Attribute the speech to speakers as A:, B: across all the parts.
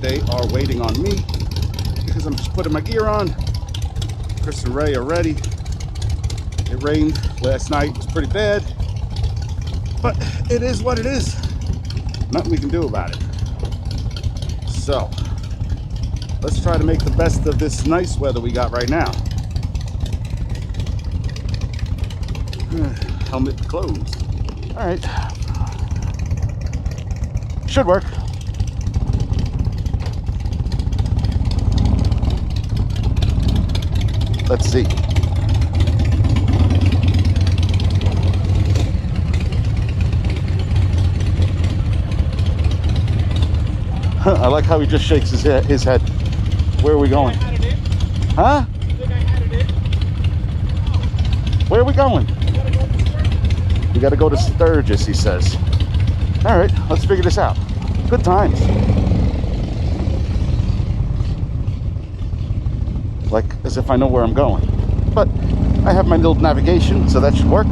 A: they are waiting on me because I'm just putting my gear on. Chris and Ray are ready. It rained last night. It was pretty bad, but it is what it is. Nothing we can do about it. So let's try to make the best of this nice weather we got right now. Helmet closed. All right. Should work. Let's see. I like how he just shakes his head. Where are we going? Huh? Where are we going? We gotta go to Sturgis, he says. All right, let's figure this out. Good times. Like as if I know where I'm going. But I have my little navigation, so that should work.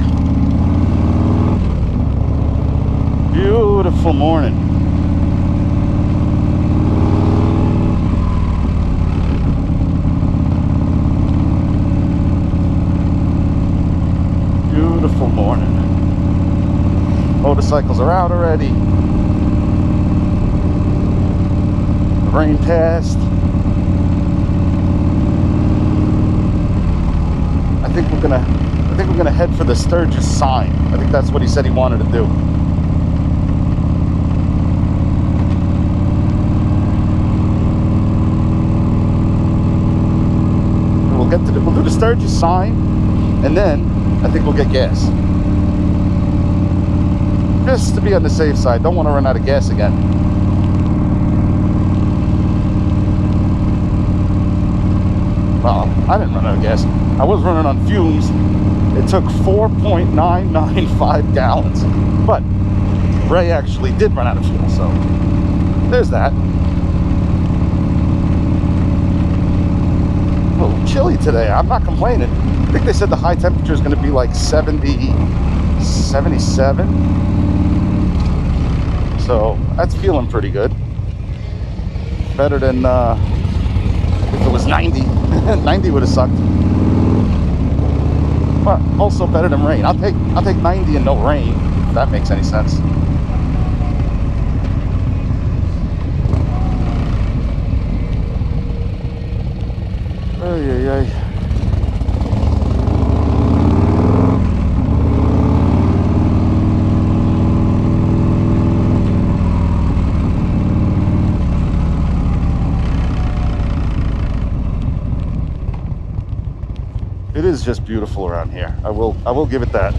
A: Beautiful morning. Beautiful morning. Motorcycles are out already. The rain passed. I think we're gonna head for the Sturgis sign. I think that's what he said he wanted to do. We'll do the Sturgis sign, and then I think we'll get gas. Just to be on the safe side. Don't want to run out of gas again. Well, I didn't run out of gas. I was running on fumes. It took 4.995 gallons. But Ray actually did run out of fuel, so there's that. A little chilly today. I'm not complaining. I think they said the high temperature is going to be like 70, 77. So that's feeling pretty good. Better than if it was 90. 90 would have sucked. But also better than rain. I'll take 90 and no rain, if that makes any sense. Ay, ay, ay. It is just beautiful around here. I will give it that.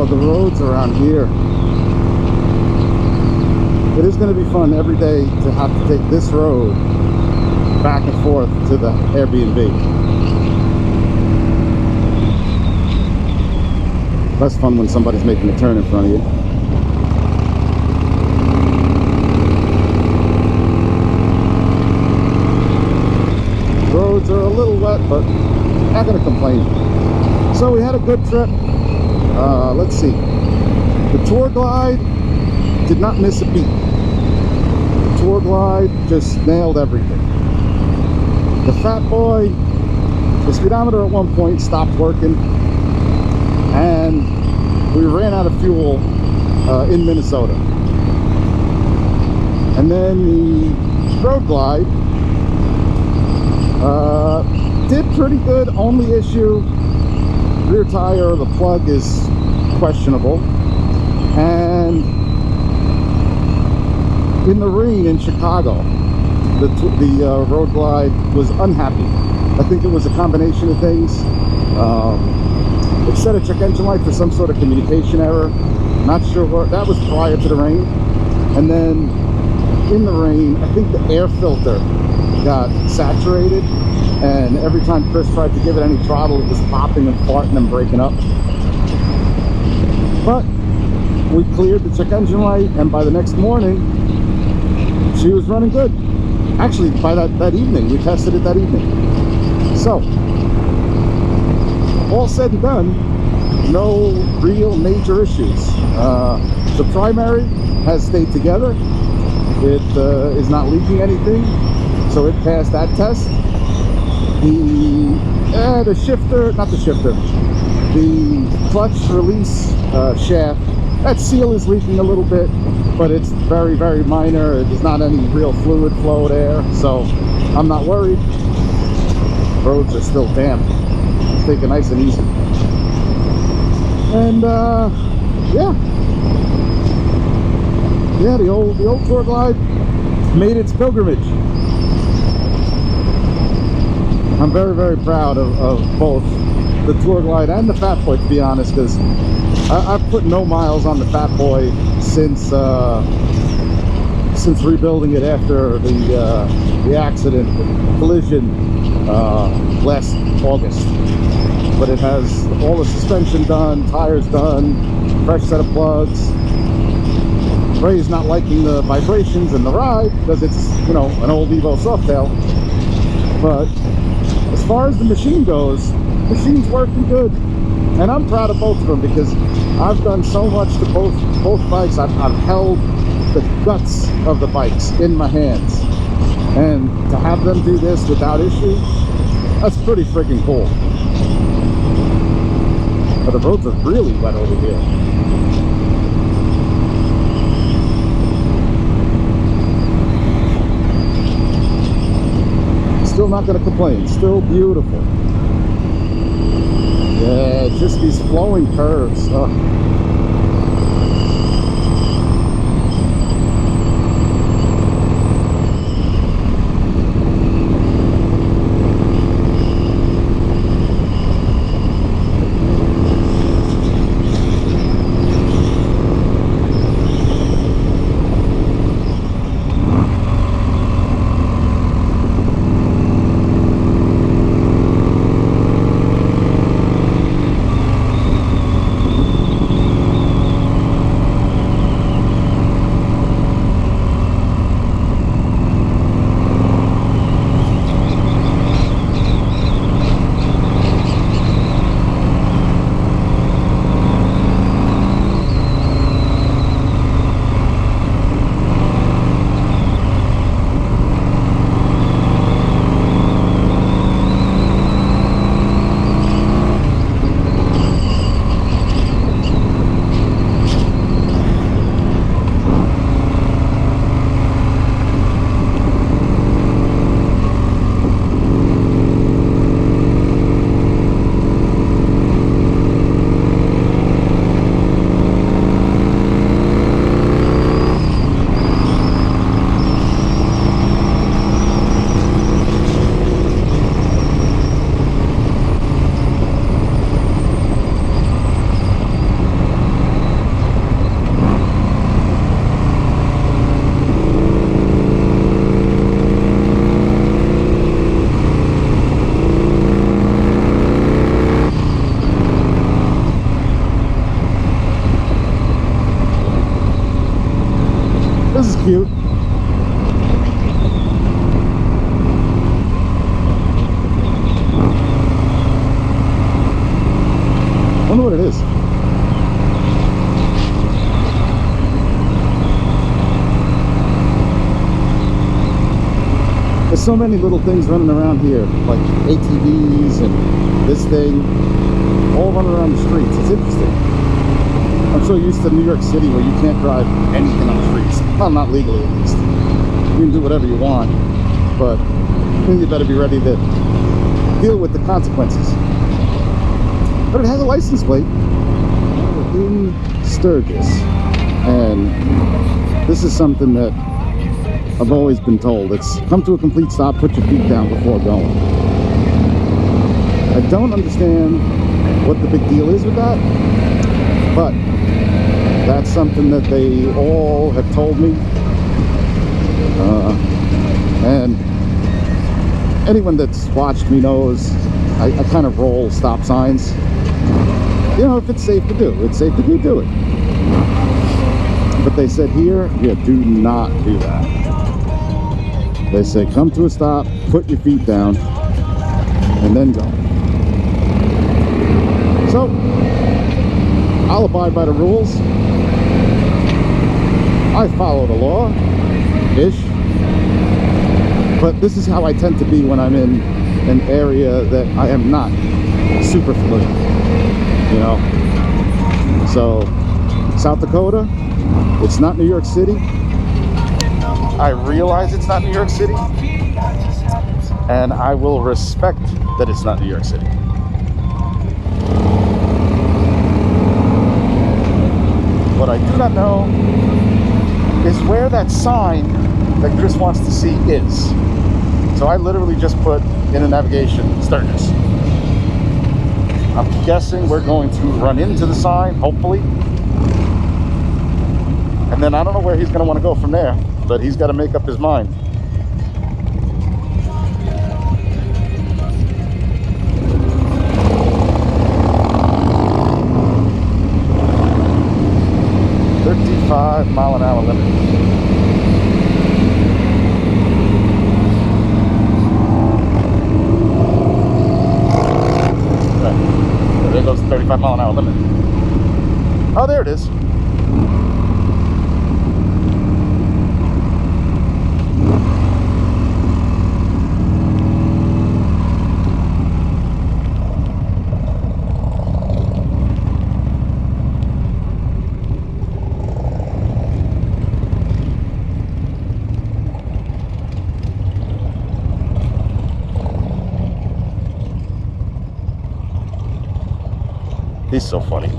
A: The roads around here. It is going to be fun every day to have to take this road back and forth to the Airbnb. Less fun when somebody's making a turn in front of you. Roads are a little wet, but not going to complain. So we had a good trip. Let's see. The tour glide did not miss a beat. The tour glide just nailed everything. The Fat Boy, the speedometer at one point stopped working. we ran out of fuel in Minnesota. And then the Road Glide did pretty good. Only issue, rear tire, the plug is questionable. And in the rain in Chicago, the Road Glide was unhappy. I think it was a combination of things. It set a check engine light for some sort of communication error. Not sure what. That was prior to the rain. And then in the rain, I think the air filter got saturated, and every time Chris tried to give it any throttle, it was popping and farting and breaking up. But we cleared the check engine light, and by the next morning, she was running good. Actually, by that evening, we tested it that evening. So, all said and done, no real major issues. The primary has stayed together. It is not leaking anything, so it passed that test. The shifter, not the shifter, the clutch release shaft, that seal is leaking a little bit, but it's very, very minor. There's not any real fluid flow there, so I'm not worried. Roads are still damp. Let's take it nice and easy. And yeah, the old Tour Glide made its pilgrimage. I'm very, very proud of both the Tour Glide and the FatBoy, to be honest, because I've put no miles on the FatBoy since rebuilding it after the accident, the collision last August. But it has all the suspension done, tires done, fresh set of plugs. Ray's not liking the vibrations in the ride because it's, you know, an old Evo Softail. But as far as the machine goes, the machine's working good. And I'm proud of both of them because I've done so much to both bikes. I've held the guts of the bikes in my hands. And to have them do this without issue, that's pretty freaking cool. But the roads are really wet over here. Still not going to complain. Still beautiful. Yeah, just these flowing curves. This is cute. Wonder what it is. There's so many little things running around here, like ATVs and this thing, all running around the streets. It's interesting. I'm so used to New York City where you can't drive anything on the streets. Well, not legally at least. You can do whatever you want, but then you better be ready to deal with the consequences. But it has a license plate. We're in Sturgis, and this is something that I've always been told. It's come to a complete stop, put your feet down before going. I don't understand what the big deal is with that, but that's something that they all have told me. And anyone that's watched me knows I kind of roll stop signs. You know, if it's safe to do, it's safe to do it. But they said here, you do not do that. They say come to a stop, put your feet down, and then go. So, I'll abide by the rules. I follow the law-ish. But this is how I tend to be when I'm in an area that I am not super familiar, you know. So, South Dakota, it's not New York City. I realize it's not New York City, and I will respect that it's not New York City. What I do not know is where that sign that Chris wants to see is. So I literally just put in a navigation, Sturgis. I'm guessing we're going to run into the sign, hopefully. And then I don't know where he's going to want to go from there, but he's got to make up his mind. .5-mile-an-hour limit. There goes the 35-mile-an-hour limit. Oh, there it is. He's so funny.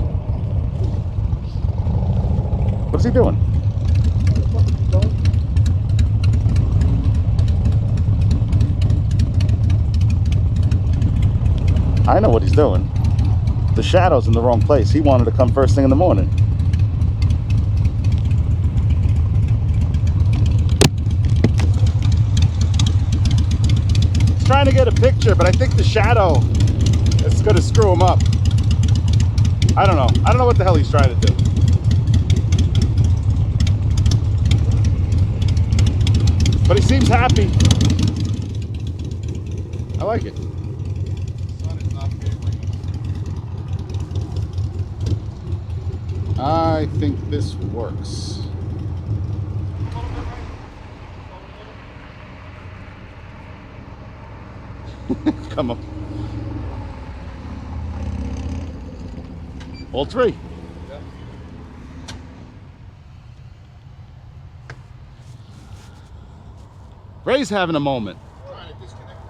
A: What's he doing? I know what he's doing. The shadow's in the wrong place. He wanted to come first thing in the morning. He's trying to get a picture, but I think the shadow is going to screw him up. I don't know. I don't know what the hell he's trying to do. But he seems happy. I like it. The sun is not favoring us. I think this works. Come on. All three. Yeah. Ray's having a moment.
B: Trying to disconnect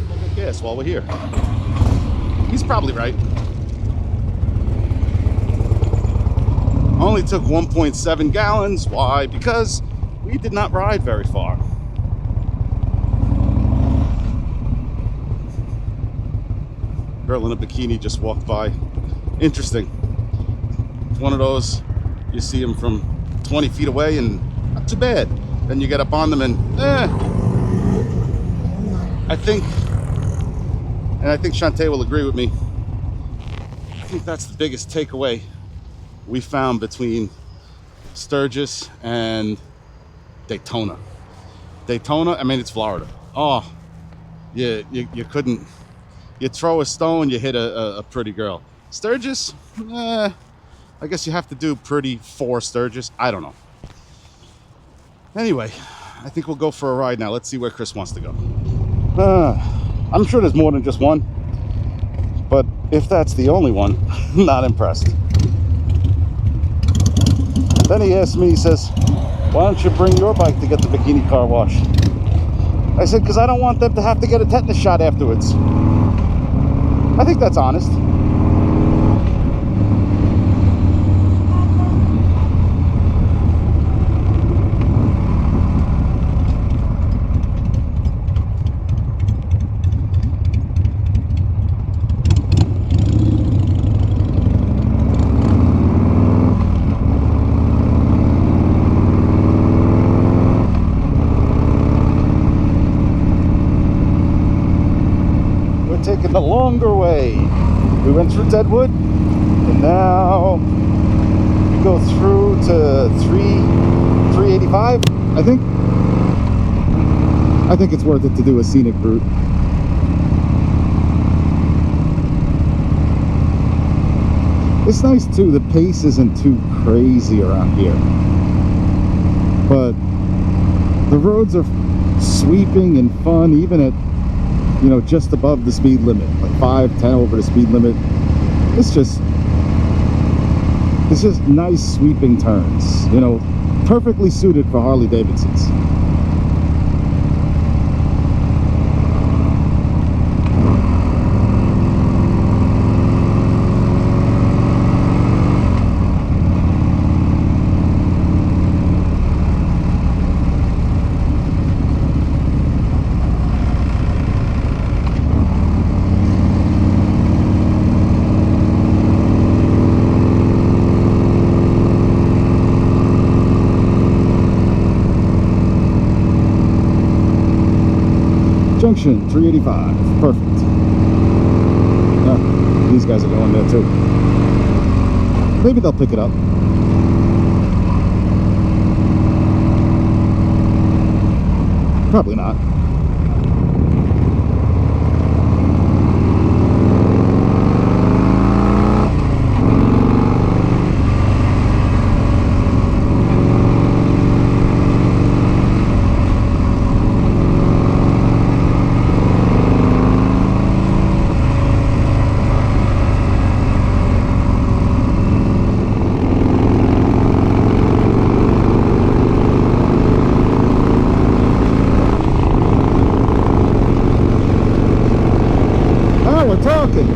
A: Look at gas while we're here. He's probably right. Only took 1.7 gallons. Why? Because we did not ride very far. Girl in a bikini just walked by. Interesting. It's one of those, you see them from 20 feet away and not too bad. Then you get up on them and I think Shantae will agree with me. I think that's the biggest takeaway we found between Sturgis and Daytona. Daytona, I mean, it's Florida. Oh, yeah, you couldn't. You throw a stone, you hit a pretty girl. Sturgis, I guess you have to do pretty for Sturgis. I don't know. Anyway, I think we'll go for a ride now. Let's see where Chris wants to go. I'm sure there's more than just one, but if that's the only one, not impressed. Then he asked me, he says, why don't you bring your bike to get the bikini car wash? I said, because I don't want them to have to get a tetanus shot afterwards. I think that's honest. Taking the longer way. We went through Deadwood, and now we go through to 385. I think it's worth it to do a scenic route. It's nice too, the pace isn't too crazy around here, but the roads are sweeping and fun, even at, you know, just above the speed limit, like 5-10 over the speed limit. It's just nice sweeping turns, you know, perfectly suited for Harley Davidsons. Junction 385, perfect. Oh, these guys are going there too. Maybe they'll pick it up. Probably not. Talking.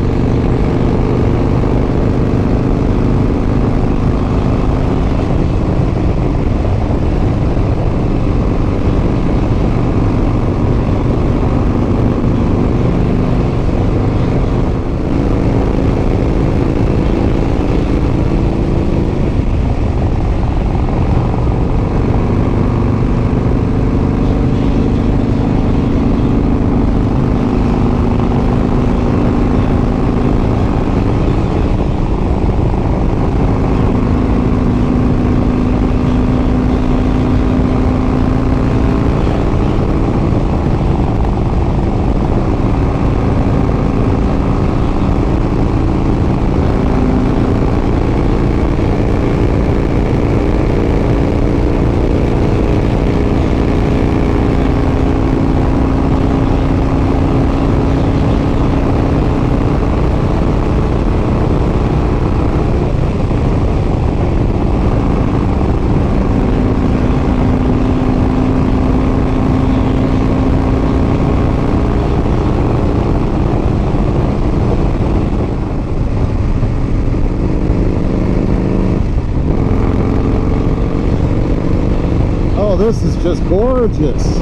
A: This is just gorgeous.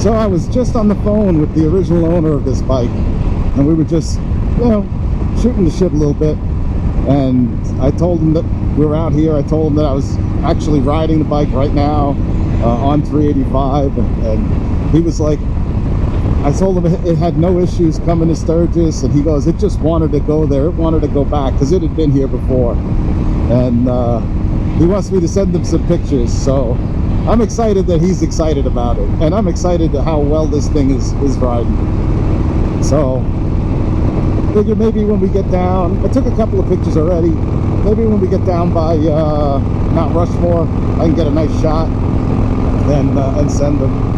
A: So I was just on the phone with the original owner of this bike, and we were just, you know, shooting the shit a little bit. And I told him that we were out here, I told him that I was actually riding the bike right now on 385, and he was like, I told him it had no issues coming to Sturgis, and he goes, it just wanted to go there, it wanted to go back because it had been here before, and he wants me to send him some pictures. So I'm excited that he's excited about it, and I'm excited at how well this thing is riding. So figure maybe when we get down, I took a couple of pictures already, maybe when we get down by Mt Rushmore I can get a nice shot and send them.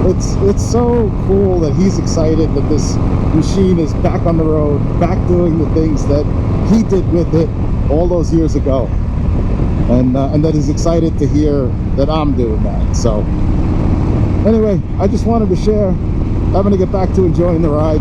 A: It's so cool that he's excited that this machine is back on the road, back doing the things that he did with it all those years ago, and that he's excited to hear that I'm doing that. So anyway, I just wanted to share. I'm going to get back to enjoying the ride.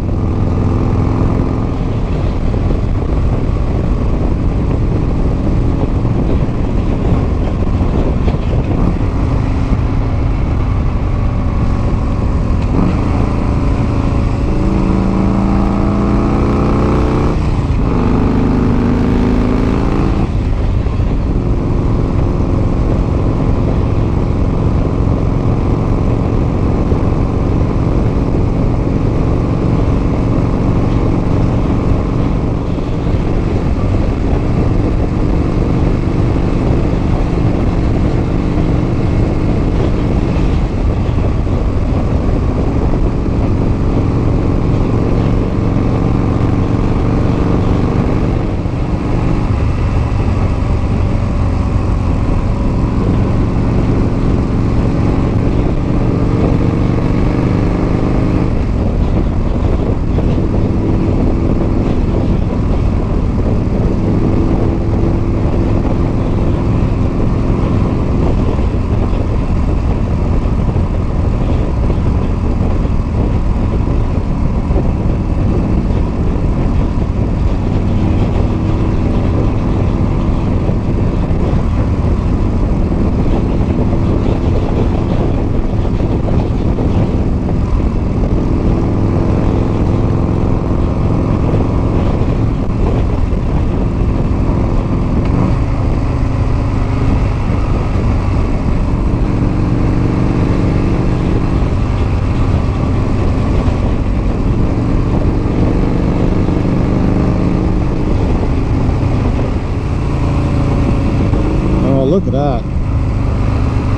A: Look at that.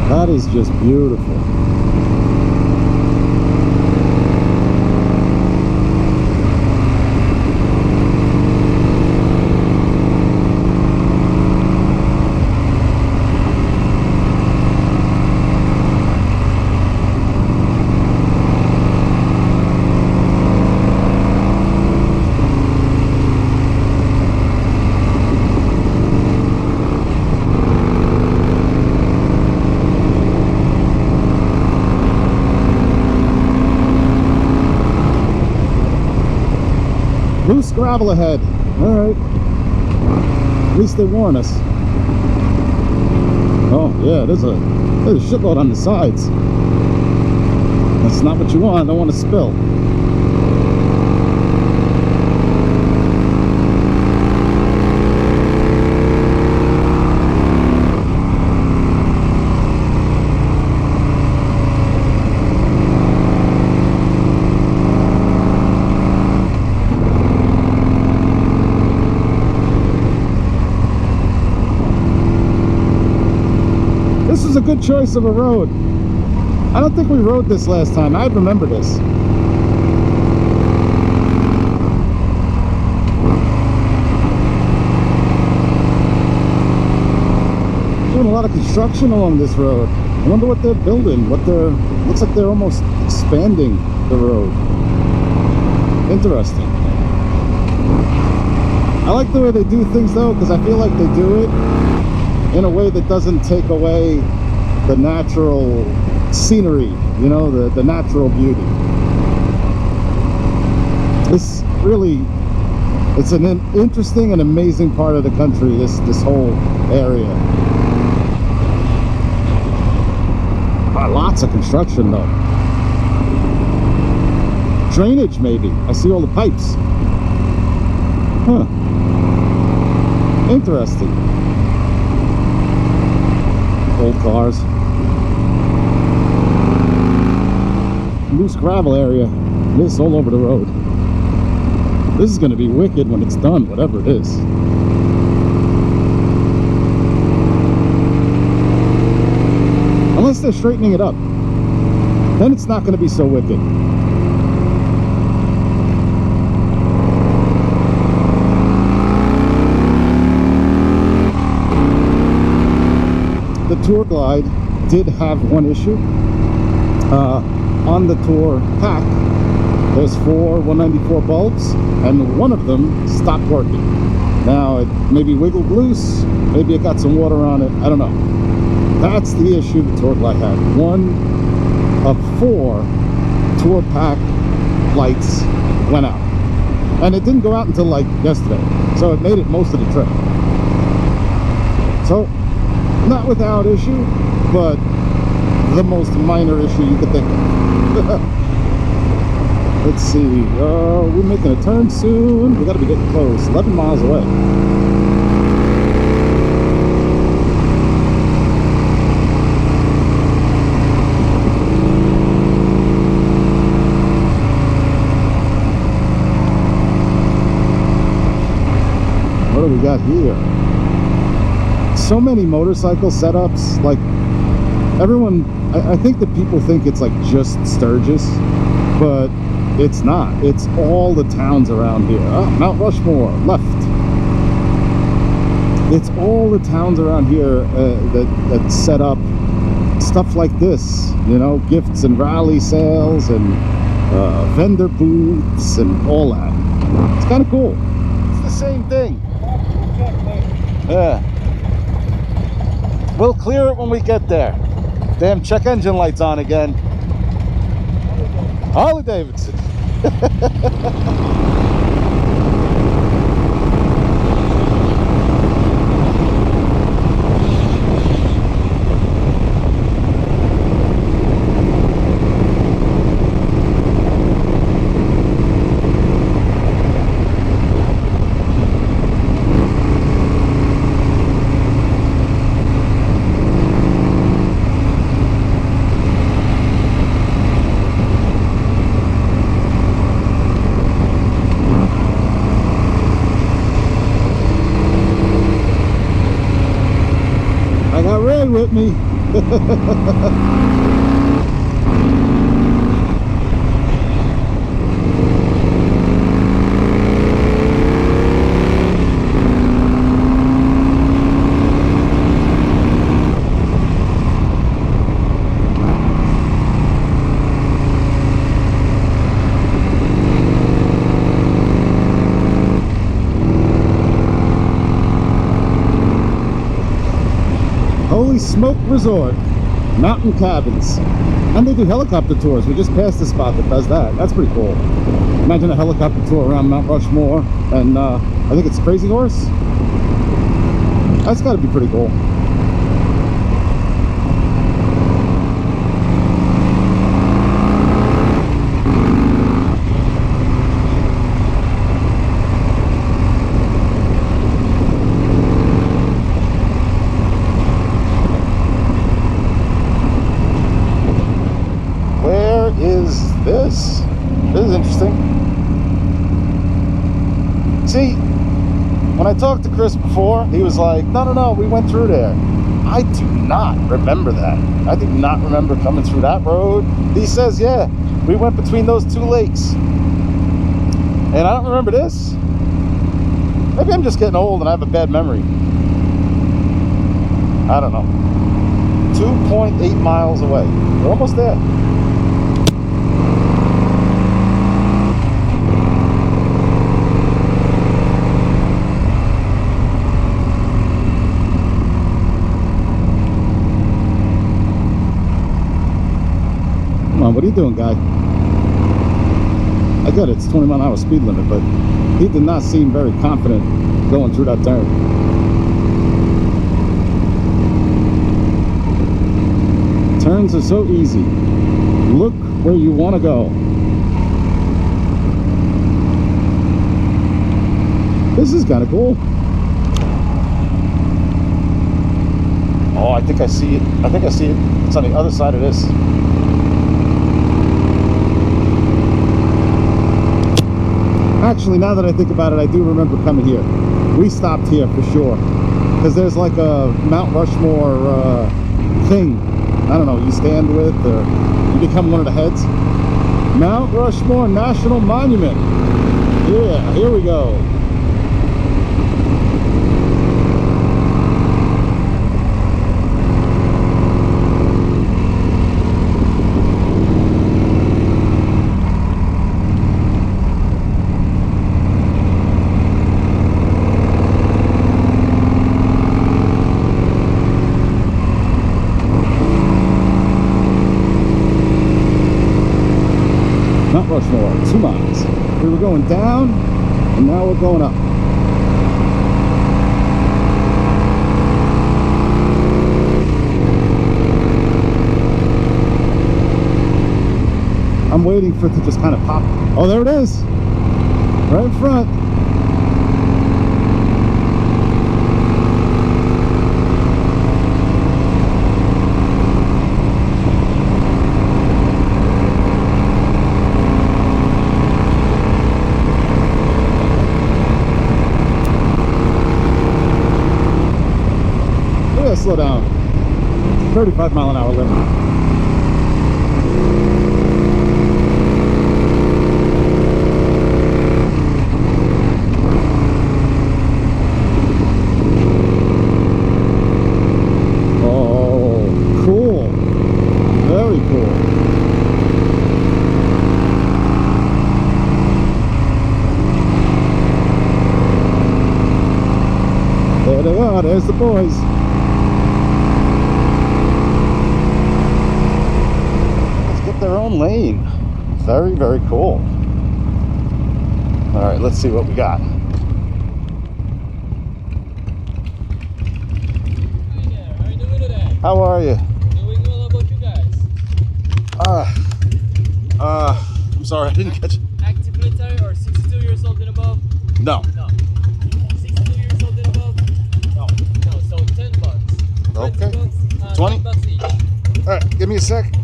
A: That is just beautiful. Loose gravel ahead. Alright. At least they warn us. Oh, yeah, there's a shitload on the sides. That's not what you want. I don't want to spill. This is a good choice of a road. I don't think we rode this last time. I remember this. Doing a lot of construction along this road. I wonder what they're building. Looks like they're almost expanding the road. Interesting. I like the way they do things though, because I feel like they do it in a way that doesn't take away the natural scenery, you know, the natural beauty. This really, it's an interesting and amazing part of the country, this whole area. Lots of construction though. Drainage maybe. I see all the pipes. Huh. Interesting. cars. Loose gravel area. This all over the road. This is going to be wicked when it's done, whatever it is. Unless they're straightening it up, then it's not going to be so wicked. The Tour Glide did have one issue. On the Tour pack, there's 4 194 bulbs, and one of them stopped working. Now, it maybe wiggled loose, maybe it got some water on it, I don't know. That's the issue the Tour Glide had. 1 of 4 Tour pack lights went out. And it didn't go out until like yesterday, so it made it most of the trip. So, not without issue, but the most minor issue you could think of. Let's see, we're making a turn soon. We gotta be getting close, 11 miles away. What do we got here? So many motorcycle setups, like everyone, I think that people think it's like just Sturgis, but it's not. It's all the towns around here. Mount Rushmore, left. It's all the towns around here that set up stuff like this, you know, gifts and rally sales and vendor booths and all that. It's kind of cool. It's the same thing. Yeah. We'll clear it when we get there. Damn check engine lights on again. Harley Davidson. With me. Holy Smoke Resort, mountain cabins, and they do helicopter tours. We just passed the spot that does that. That's pretty cool. Imagine a helicopter tour around Mount Rushmore, and I think it's Crazy Horse. That's got to be pretty cool. This is interesting. See, when I talked to Chris before, he was like, no, we went through there. I do not remember that. I do not remember coming through that road. He says, yeah, we went between those 2 lakes. And I don't remember this. Maybe I'm just getting old and I have a bad memory. I don't know. 2.8 miles away. We're almost there. What are you doing, guy? I get it, it's 20-mile-an-hour speed limit, but he did not seem very confident going through that turn. Turns are so easy. Look where you want to go. This is kind of cool. Oh, I I think I see it. I think I see it. It's on the other side of this. Actually, now that I think about it, I do remember coming here. We stopped here for sure. Because there's like a Mt Rushmore thing. I don't know, you stand with or you become one of the heads. Mt Rushmore National Monument. Yeah, here we go. Mount Rushmore, 2 miles. We were going down, and now we're going up. I'm waiting for it to just kind of pop. Oh, there it is. Right in front. Slow down. 35 mile an hour limit. Oh, cool. Very cool. There they are. There's the boys. Their own lane. Very, very cool. All right, let's see what we got.
C: Hi there, how are you doing today?
A: How are you?
C: Doing well. How about you guys?
A: I'm sorry, I didn't catch it.
C: Active military or 62 years old and above?
A: No.
C: No. 62 years old and above? No. No, so 10 bucks. 20
A: Okay.
C: bucks,
A: 20?
C: 10 bucks each.
A: All right, give me a sec.
C: Take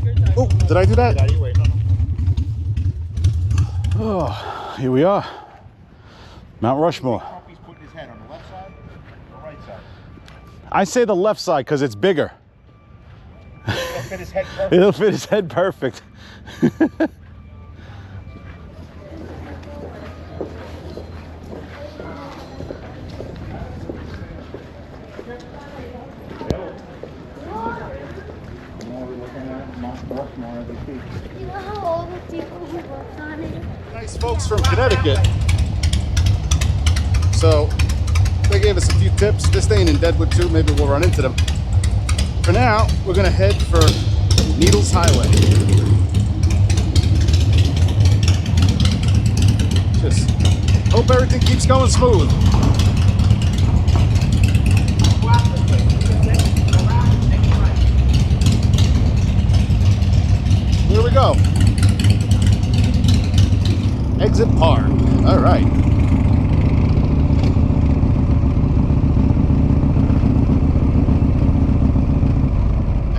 C: your time.
A: Oh, did I do that?
B: Yeah, you wait.
A: Oh, here we are. Mount Rushmore.
B: Trumpy's putting his head on the left side or right side?
A: I say the left side because it's bigger.
B: It'll fit his head perfect.
A: It'll fit his head perfect.
D: You know how old the people who worked on it?
A: Nice folks from Connecticut. So they gave us a few tips. They're staying in Deadwood too. Maybe we'll run into them. For now, we're gonna head for Needles Highway. Just hope everything keeps going smooth. Here we go. Exit Park. All right.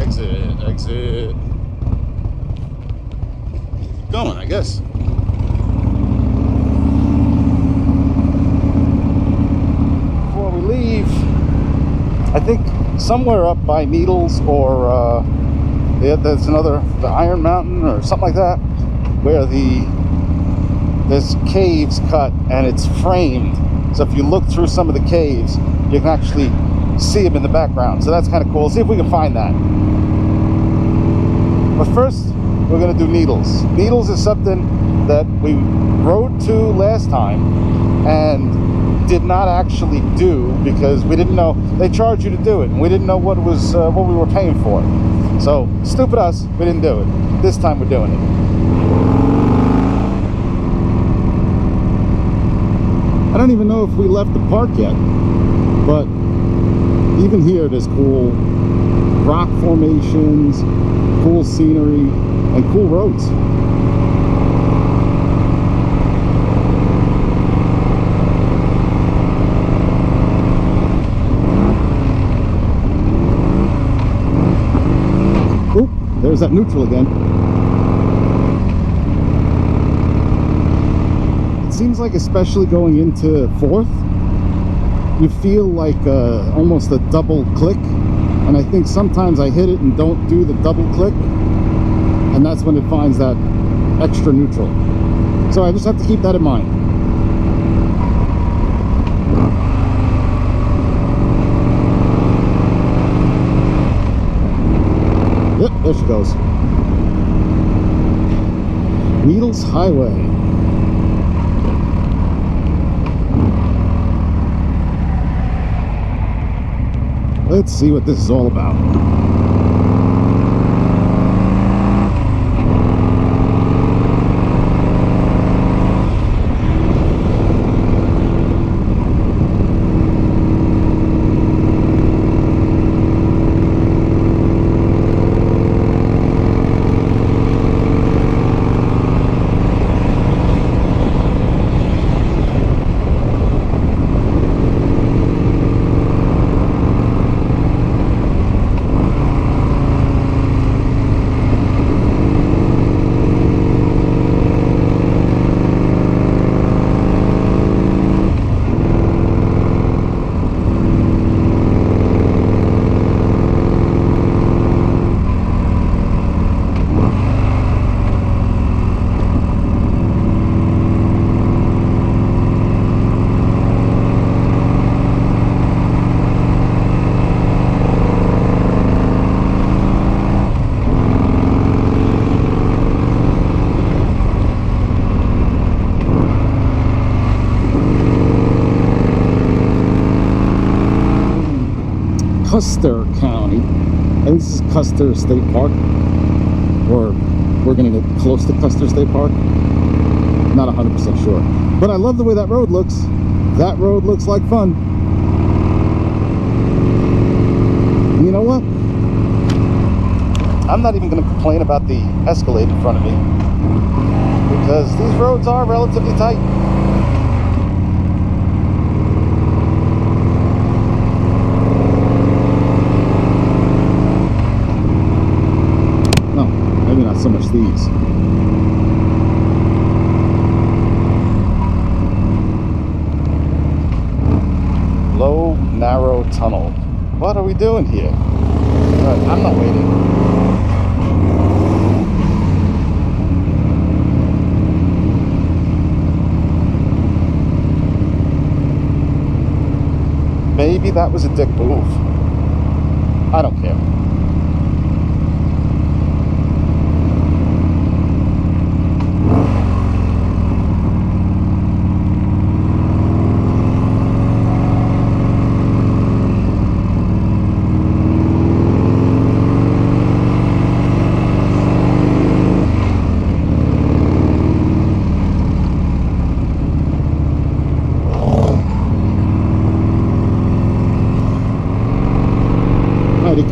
A: Exit. Keep going, I guess. Before we leave, I think somewhere up by Needles or yeah, there's the Iron Mountain or something like that, where there's caves cut and it's framed. So if you look through some of the caves, you can actually see them in the background. So that's kind of cool. See if we can find that. But first, we're gonna do Needles. Needles is something that we rode to last time and did not actually do because we didn't know they charge you to do it, and we didn't know what we were paying for. So stupid us, we didn't do it. This time we're doing it. I don't even know if we left the park yet, but even here there's cool rock formations, cool scenery, and cool roads. there's that neutral again. It seems like, especially going into fourth, you feel like almost a double click, and I think sometimes I hit it and don't do the double click, and that's when it finds that extra neutral. So I just have to keep that in mind. Yep, there she goes. Needles Highway. Let's see what this is all about. Custer County. I think this is Custer State Park, or we're gonna get close to Custer State Park. Not 100% sure, but I love the way that road looks. That road looks like fun. And you know what? I'm not even gonna complain about the Escalade in front of me, because these roads are relatively tight. Not so much these. Low, narrow tunnel. What are we doing here? Alright, I'm not waiting. Maybe that was a dick move. I don't care.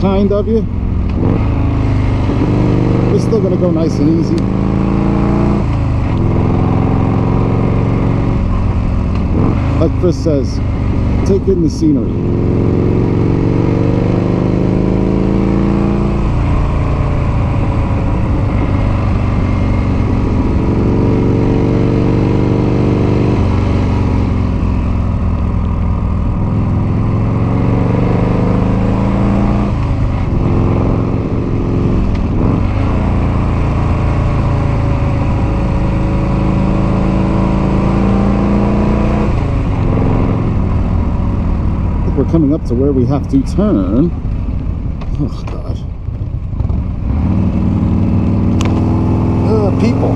A: Kind of you. We're still gonna go nice and easy. Like Chris says, take in the scenery. Coming up to where we have to turn. Oh God. People.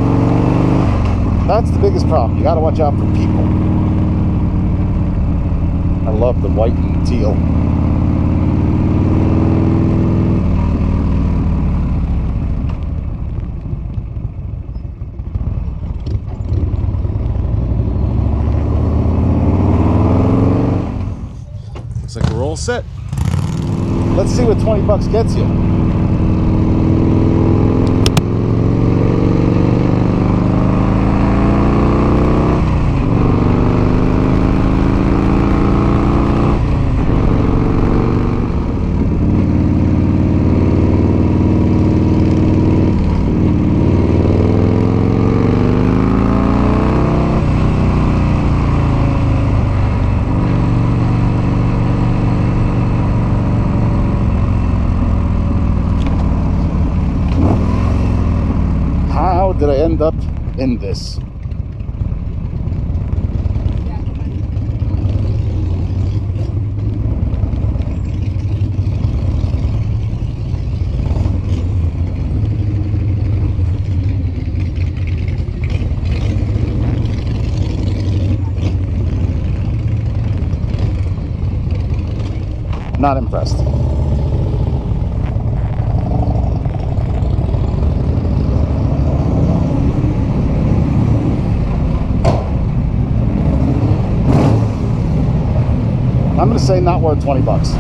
A: That's the biggest problem. You gotta watch out for people. I love the white and teal. Looks like we're all set. Let's see what 20 bucks gets you. did I end up in this? Not impressed. I'm going to say not worth 20 bucks.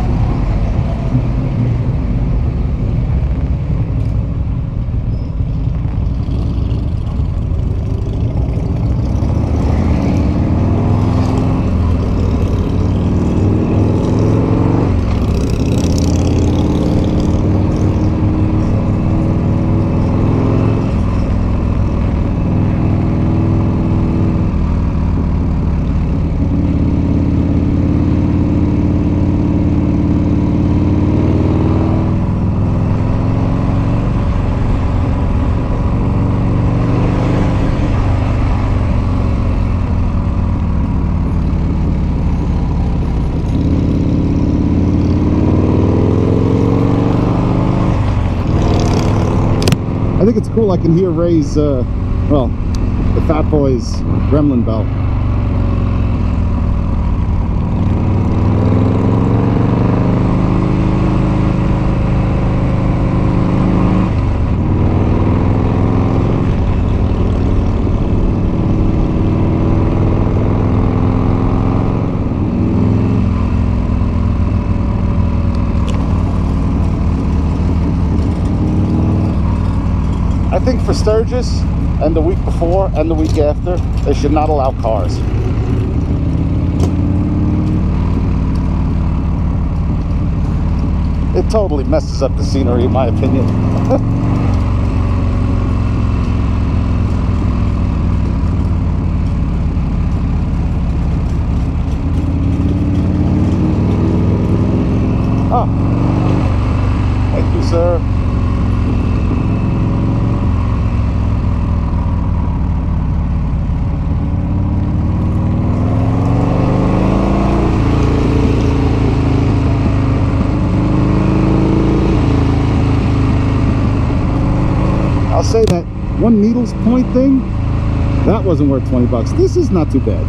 A: I think it's cool I can hear Ray's, well, the FatBoys gremlin bell. I think for Sturgis and the week before and the week after, they should not allow cars. It totally messes up the scenery, in my opinion. Oh, thank you, sir. I'll say that one Needles Point thing, that wasn't worth 20 bucks. This is not too bad.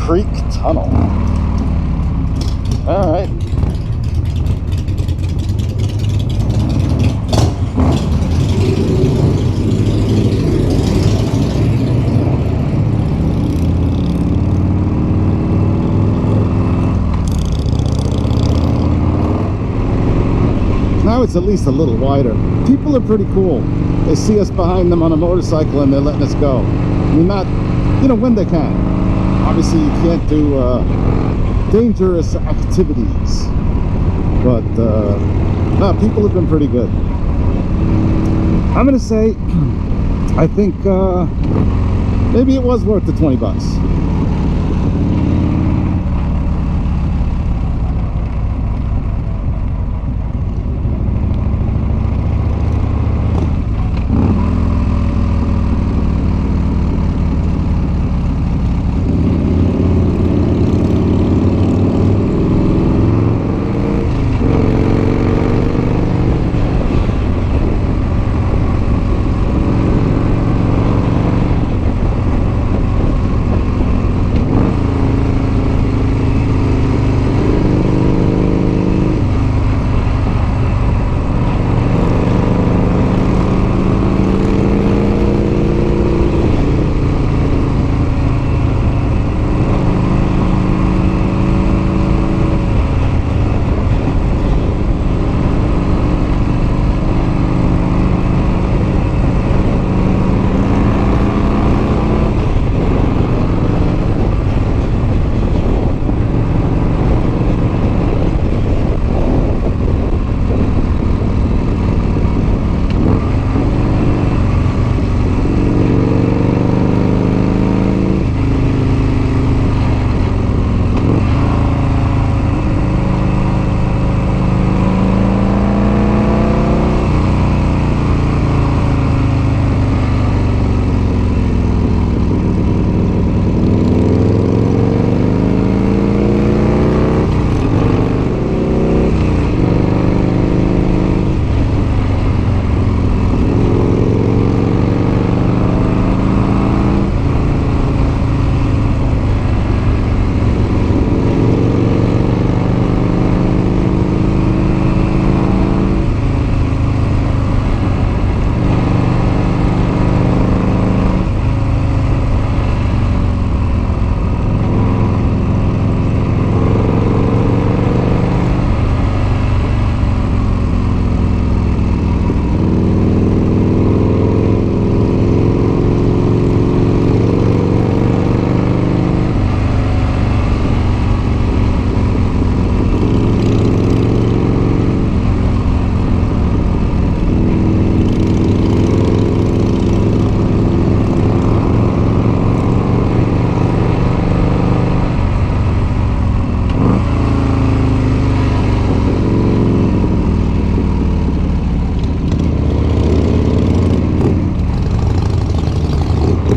A: Creek Tunnel. All right. Now it's at least a little wider. People are pretty cool. They see us behind them on a motorcycle and they're letting us go. I mean, not, you know, when they can. Obviously, you can't do dangerous activities. But, no, people have been pretty good. I'm gonna say, I think maybe it was worth the 20 bucks.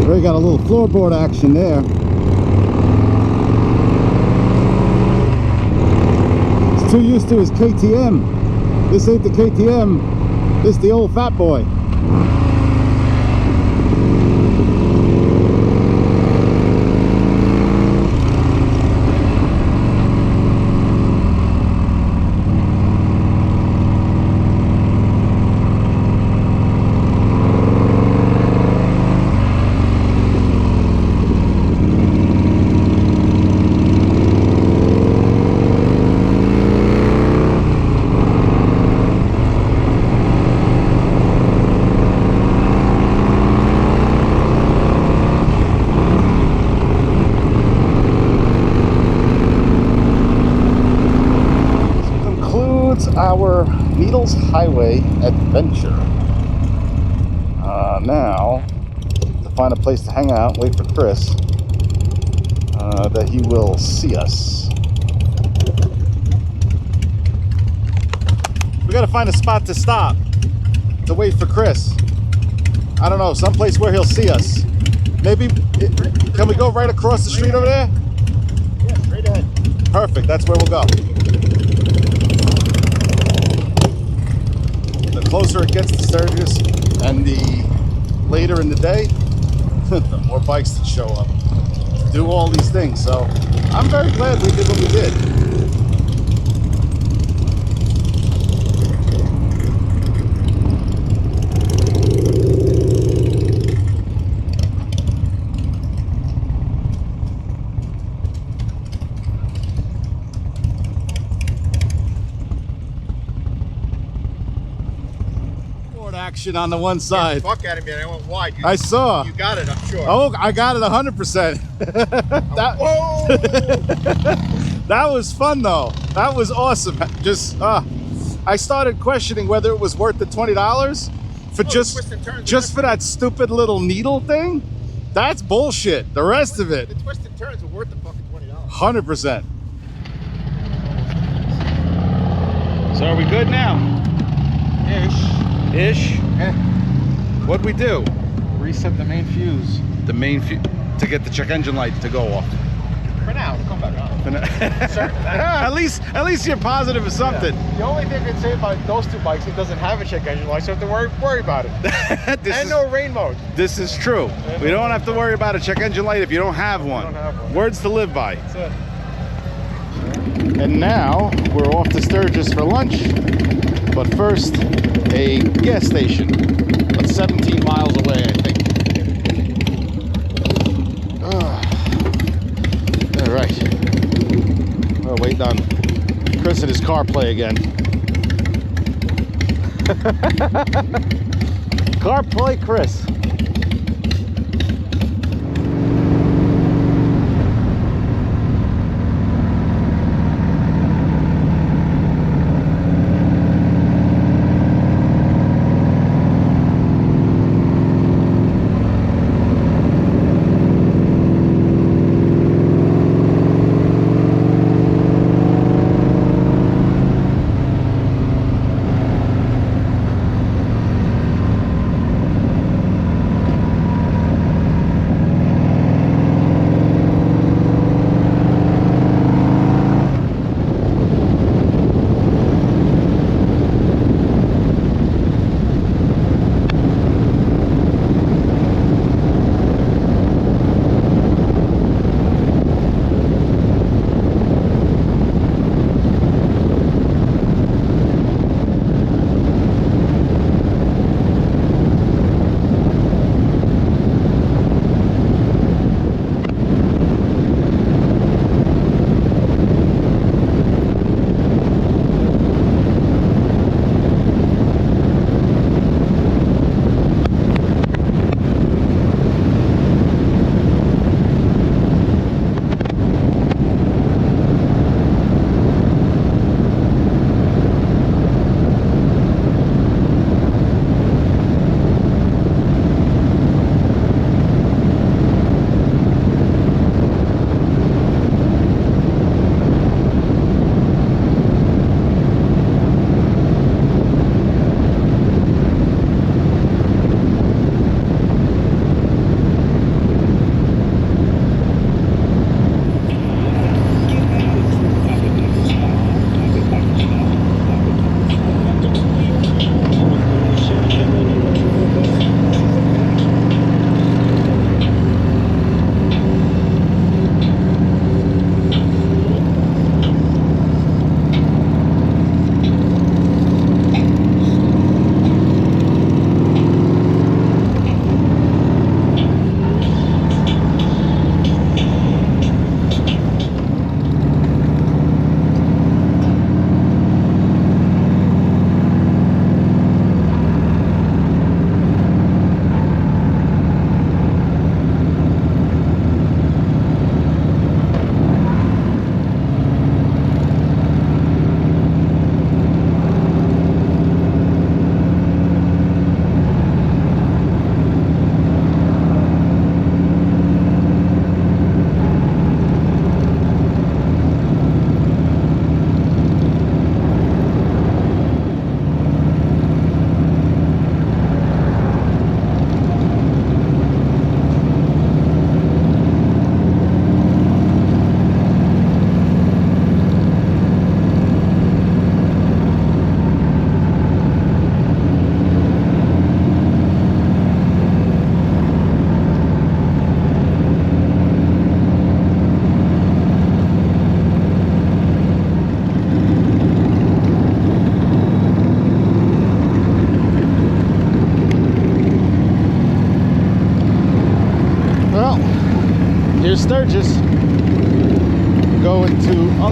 A: We got a little floorboard action there. He's too used to his KTM. This ain't the KTM. This the old Fat Boy. Our Needles Highway adventure. Now, to find a place to hang out, wait for Chris, that he will see us. We gotta find a spot to stop, to wait for Chris. I don't know, someplace where he'll see us. Maybe, can we go right across the street over there?
B: Yeah, straight ahead.
A: Perfect, that's where we'll go. The closer it gets to Sturgis and the later in the day, the more bikes that show up. do all these things. So I'm very glad we did what we did. Action on the one side.
B: Fuck out of me, and I went wide.
A: I saw.
B: You got it, I'm sure.
A: Oh, I got it 100%.
B: Whoa!
A: That was fun though. That was awesome. Just I started questioning whether it was worth the $20 for just for that stupid little needle thing. That's bullshit. The rest of it.
B: The twisted turns are worth the fucking $20.
A: 100%. So are we good now? Ish.
B: Yeah.
A: What'd we do?
B: Reset the main fuse.
A: The main fuse to get the check engine light to go off.
B: For now, it'll come back on. Sure.
A: at least you're positive of something.
B: Yeah. The only thing I can say about those two bikes, it doesn't have a check engine light, so you have to worry about it. No rain mode.
A: This is true. We don't have to worry about a check engine light if you don't have one. Words to live by.
B: That's it.
A: And now we're off to Sturgis for lunch. But first, a gas station. About 17 miles away, I think. All right. Oh, wait on Chris and his car play again. Car play, Chris.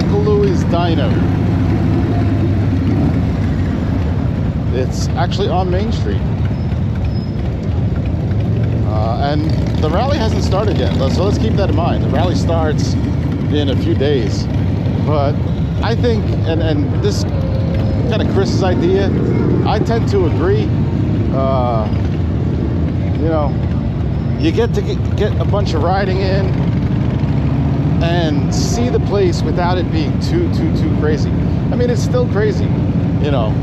A: Uncle Louie's Diner. It's actually on Main Street. And the rally hasn't started yet, so let's keep that in mind. The rally starts in a few days. But I think, and this kind of Chris's idea, I tend to agree. You know, you get to get a bunch of riding in and see the place without it being too crazy. I mean, it's still crazy, you know.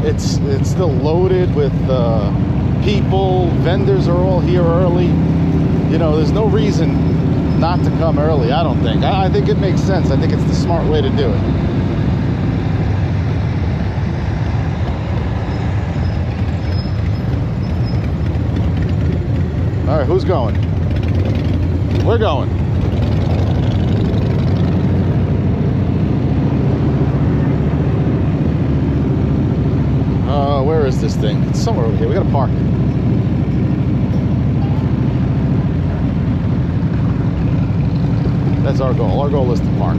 A: It's still loaded with people. Vendors are all here early. You know, there's no reason not to come early, I don't think. I think it makes sense. I think it's the smart way to do it. All right, who's going? We're going. Where is this thing? It's somewhere over here. We gotta park. That's our goal. Our goal is to park.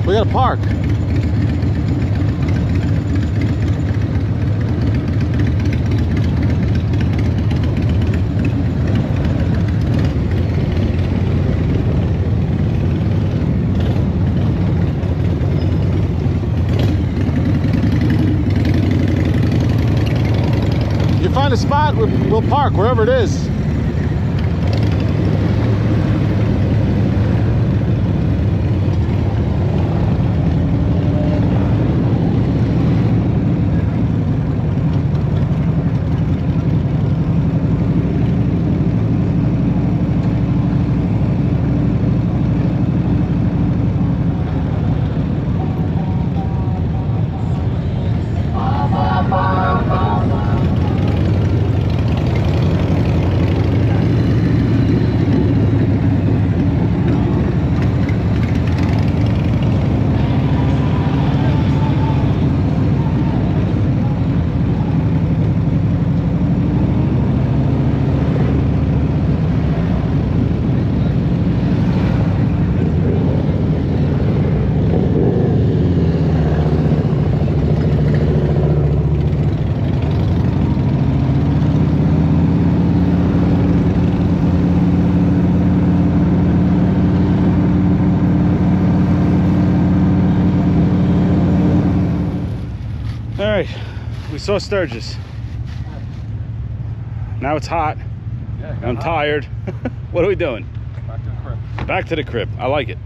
A: We gotta park. You find a spot, we'll park wherever it is. All right, we saw Sturgis. Now it's hot.
B: Yeah,
A: I'm tired. What are we doing?
B: Back to the crib.
A: Back to the crib. I like it.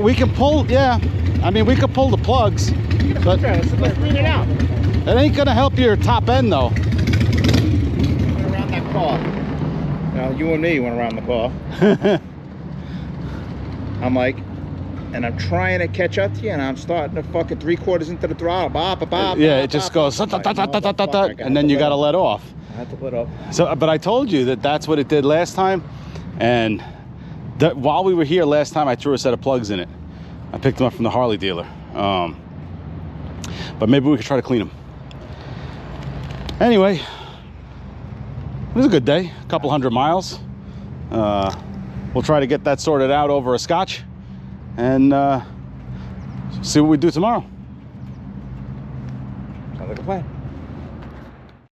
A: we can pull, yeah. I mean, we could pull the plugs, but
B: Let's clean it out.
A: it ain't gonna help your top end though.
B: Went around that car. Now, you and me went around the car. I'm like, and I'm trying to catch up to you, and I'm starting to fucking 3/4 into the throttle.
A: Yeah, it just goes, and then you gotta let off.
B: I have to let off.
A: So, but I told you that that's what it did last time, and while we were here last time, I threw a set of plugs in it. I picked them up from the Harley dealer, but maybe we could try to clean them. Anyway, it was a good day. A couple 100 miles. We'll try to get that sorted out over a Scotch, and see what we do tomorrow.
B: Sounds like a plan.